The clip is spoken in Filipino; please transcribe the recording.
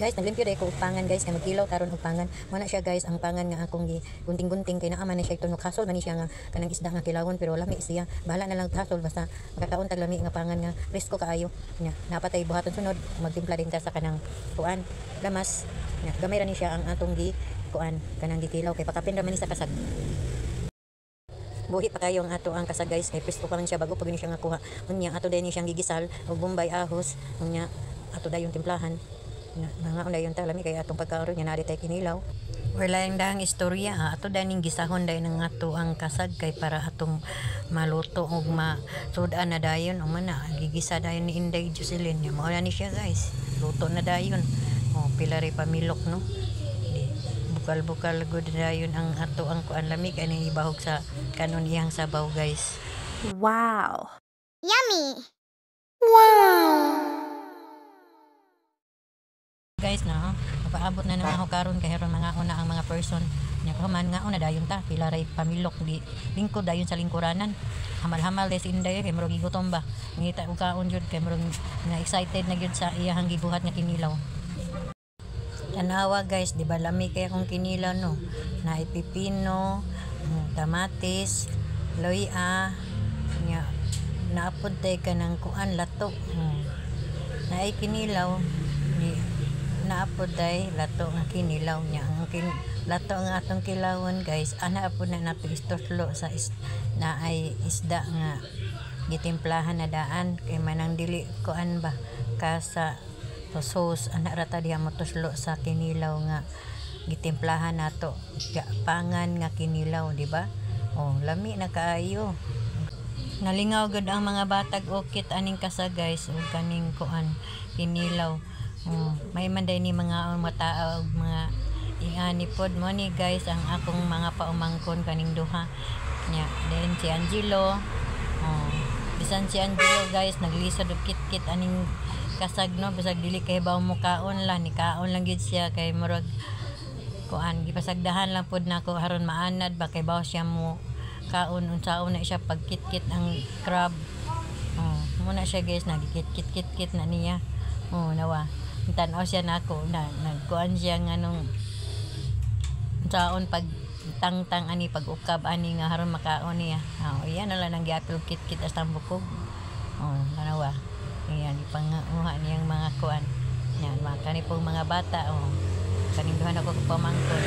Guys, naglimpyo dai ko og pangan guys, kay magkilaw taron og pangan. Mo na siya guys, ang pangan nga akong gunting-gunting kay naa man na siya tunok hasol man ni siya nga kanang isda nga kilawon pero lami siya. Bahala na lang hasol basta makakaon tag lami nga pangan nga presko kaayo. Nya napatay buhaton sunod, magtimpla din ta sa kanang kuan, lamas. Nya gamay ra ni siya ang atong kuan kanang gikilaw kay pakapin ra man ni sa kasag. Buhi pa kayo ang ato ang kasag guys, kay presko pa man siya bago pag ni siya nga kuha. Unya ato din ni siyang gigisal og bombay ahos. Unya ato dayon timplahan. Mga unay yung talami kaya atong pagkaroon niya naritay kinilaw. Wala yung dahang istorya ato daning gisahon dayon ng ato ang kasag kay para atong maluto og masudan na dayon o man na gigisa dayon ni Inday Jocelyn mo na ni siya guys, luto na dayon pila ray pamilok no, bukal good dayon ang ato ang kuan lamig ani ibahog sa kanon iyang sabaw guys. Wow, Yummy! wow. Guys na paabot na naman ako karon kay haron mga una ang mga person nya man nga una dayon ta pila ray pamilok di lingkod dayon sa lingkuranan, hamal-hamal des Inday kay murag gigutom ba ngita og kaon jud kay murag nga excited na gyud sa iyang gibuhat nga kinilaw. Tanawa guys, di ba lami kay akong kinilaw no, na pipino, kamatis, loya nya naapod tay kanang kuan lato, na kinilaw ni naapod day lato nga kinilaw niya ang lato nga atong kilawon guys, ana apod na nato istuslo sa na ay isda nga gitimplahan na daan kay manang dili kuan ba kasa sauce ana rata diha motuslo sa kinilaw nga gitimplahan nato pangan nga kinilaw, di ba? Lami na kaayo. Nalingaw gud ang mga batag okit aning kasa guys ug kaning kuan kinilaw. May man day ni mga mata og mga ingani pod mo ni guys ang akong mga paumangkon kaning duha nya then si Angelo bisan si Angelo guys naglisod og kit-kit aning kasag no, bisag dili kay baw mo kaon lang ni kaon lang gid siya kay murag kuan gipasagdahan lang pod nako haron maanad ba kay baw siya mo kaon unsaon na siya pag kit-kit ang crab. Muna siya guys nagkit-kit na niya nawa tan-aw siya nako na nagkuan siya nga nung taon pag tangtang ani pag ukab ani nga haron makaon niya. Iyan na lang ang giapil kit-kit as tambukog. Nanawa. Iyan ipanguha niyang mga kuan. Yan mga kanipong mga bata kaning duha na ko pamangkon.